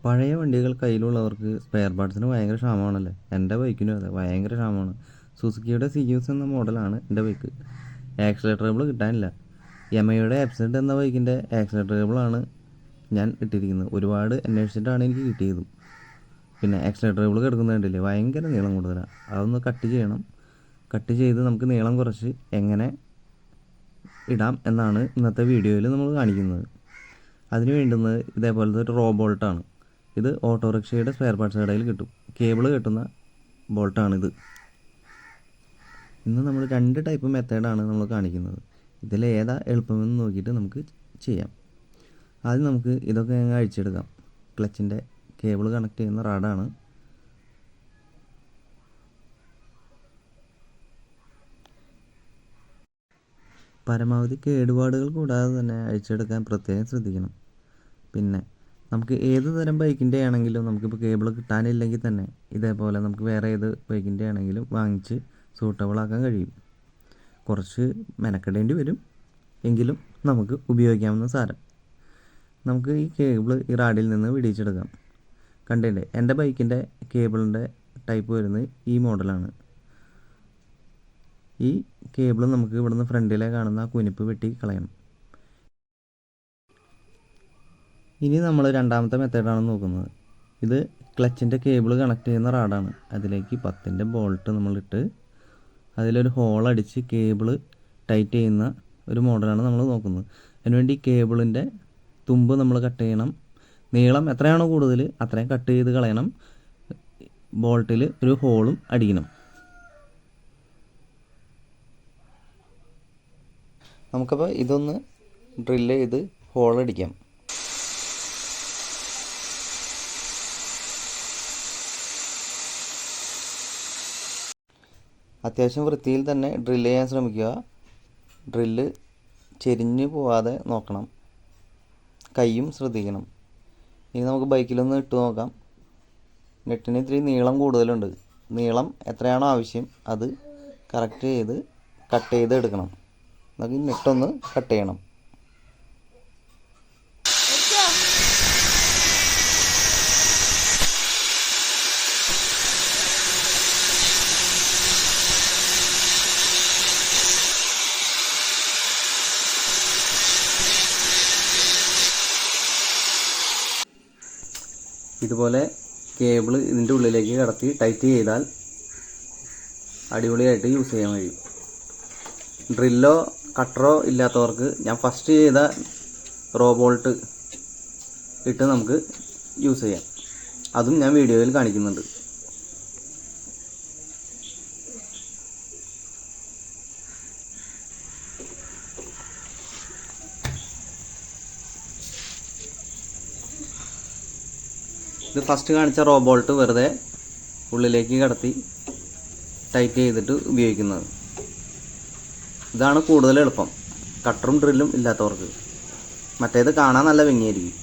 പഴയ വണ്ടികൾ കയ്യിലുള്ളവർക്ക് സ്പെയർ പാർട്സിന് ഭയങ്കര ക്ഷാമമാണല്ലേ. എൻ്റെ ബൈക്കിനും അതെ, ഭയങ്കര ക്ഷാമമാണ്. സുസുക്കിയുടെ സിയൂസ് എന്ന മോഡലാണ് എൻ്റെ ബൈക്ക്. ആക്സിലേറ്റർ കേബിൾ കിട്ടാനില്ല. യമയുടെ എപ്സെഡ് എന്ന ബൈക്കിൻ്റെ ആക്സിലേറ്റർ കേബിളാണ് ഞാൻ ഇട്ടിരിക്കുന്നത്. ഒരുപാട് അന്വേഷിച്ചിട്ടാണ് എനിക്ക് കിട്ടിയത്. പിന്നെ ആക്സിലേറ്റർ കേബിൾ കിടക്കുന്നുണ്ടല്ലേ, ഭയങ്കര നീളം കൂടുതലാണ്. അതൊന്ന് കട്ട് ചെയ്യണം. കട്ട് ചെയ്ത് നമുക്ക് നീളം കുറച്ച് എങ്ങനെ ഇടാം എന്നാണ് ഇന്നത്തെ വീഡിയോയിൽ നമ്മൾ കാണിക്കുന്നത്. അതിന് വേണ്ടുന്നത് ഇതേപോലത്തെ ഒരു റോ ബോൾട്ടാണ്. ഇത് ഓട്ടോറിക്ഷയുടെ സ്പെയർ പാർട്സ് കടയിൽ കിട്ടും. കേബിൾ കെട്ടുന്ന ബോൾട്ടാണിത്. ഇന്ന് നമ്മൾ 2 ടൈപ്പ് മെത്തേഡാണ് നമ്മൾ കാണിക്കുന്നത്. ഇതിലേതാ എളുപ്പമെന്ന് നോക്കിയിട്ട് നമുക്ക് ചെയ്യാം. ആദ്യം നമുക്ക് ഇതൊക്കെ അങ്ങ് അഴിച്ചെടുക്കാം. ക്ലച്ചിൻ്റെ കേബിൾ കണക്ട് ചെയ്യുന്ന റാഡാണ്. പരമാവധി കേടുപാടുകൾ കൂടാതെ തന്നെ അഴിച്ചെടുക്കാൻ പ്രത്യേകം ശ്രദ്ധിക്കണം. പിന്നെ നമുക്ക് ഏത് തരം ബൈക്കിൻ്റെ ആണെങ്കിലും നമുക്കിപ്പോൾ കേബിൾ കിട്ടാനില്ലെങ്കിൽ തന്നെ ഇതേപോലെ നമുക്ക് വേറെ ഏത് ബൈക്കിൻ്റെ ആണെങ്കിലും വാങ്ങിച്ച് സൂട്ടബിളാക്കാൻ കഴിയും. കുറച്ച് മെനക്കെടേണ്ടി വരും, എങ്കിലും നമുക്ക് ഉപയോഗിക്കാവുന്ന സാരം. നമുക്ക് ഈ കേബിൾ ഈ റാഡിൽ നിന്ന് വിടിയിച്ചെടുക്കാം. കണ്ടില്ലേ, എൻ്റെ ബൈക്കിൻ്റെ കേബിളിൻ്റെ ടൈപ്പ് വരുന്നത് ഈ മോഡലാണ്. ഈ കേബിൾ നമുക്ക് ഇവിടുന്ന് ഫ്രണ്ടിലെ കാണുന്ന കുനിപ്പ് വെട്ടി കളയണം. ഇനി നമ്മൾ രണ്ടാമത്തെ മെത്തേഡാണ് നോക്കുന്നത്. ഇത് ക്ലച്ചിൻ്റെ കേബിൾ കണക്ട് ചെയ്യുന്ന റാഡാണ്. അതിലേക്ക് 10ൻ്റെ ബോൾട്ട് നമ്മളിട്ട് അതിലൊരു ഹോളടിച്ച് കേബിൾ ടൈറ്റ് ചെയ്യുന്ന ഒരു മോഡലാണ് നമ്മൾ നോക്കുന്നത്. അതിനുവേണ്ടി കേബിളിൻ്റെ തുമ്പ് നമ്മൾ കട്ട് ചെയ്യണം. നീളം എത്രയാണോ കൂടുതൽ അത്രയും കട്ട് ചെയ്ത് കളയണം. ബോൾട്ടിൽ ഒരു ഹോളും അടിക്കണം. നമുക്കപ്പോൾ ഇതൊന്ന് ഡ്രില്ല് ചെയ്ത് ഹോളടിക്കാം. അത്യാവശ്യം വൃത്തിയിൽ തന്നെ ഡ്രില്ല് ചെയ്യാൻ ശ്രമിക്കുക. ഡ്രില്ല് ചെരിഞ്ഞ് പോവാതെ നോക്കണം. കൈയും ശ്രദ്ധിക്കണം. ഇനി നമുക്ക് ബൈക്കിലൊന്ന് ഇട്ട് നോക്കാം. നെറ്റിന് ഇത്തിരി നീളം കൂടുതലുണ്ട്. നീളം എത്രയാണോ ആവശ്യം അത് കറക്റ്റ് ചെയ്ത് കട്ട് ചെയ്ത് എടുക്കണം. നമുക്ക് നെറ്റൊന്ന് കട്ട് ചെയ്യണം. ഇതുപോലെ കേബിൾ ഇതിൻ്റെ ഉള്ളിലേക്ക് കടത്തി ടൈറ്റ് ചെയ്താൽ അടിപൊളിയായിട്ട് യൂസ് ചെയ്യാൻ കഴിയും. ഡ്രില്ലോ കട്ടറോ ഇല്ലാത്തവർക്ക് ഞാൻ ഫസ്റ്റ് ചെയ്ത റോ ബോൾട്ട് ഇട്ട് നമുക്ക് യൂസ് ചെയ്യാം. അതും ഞാൻ വീഡിയോയിൽ കാണിക്കുന്നുണ്ട്. ഇത് ഫസ്റ്റ് കാണിച്ച റോ ബോൾട്ട് വെറുതെ ഉള്ളിലേക്ക് കടത്തി ടൈറ്റ് ചെയ്തിട്ട് ഉപയോഗിക്കുന്നത്. ഇതാണ് കൂടുതൽ എളുപ്പം കട്ടറും ഡ്രില്ലും ഇല്ലാത്തവർക്ക്. മറ്റേത് കാണാൻ നല്ല ഭംഗിയായിരിക്കും.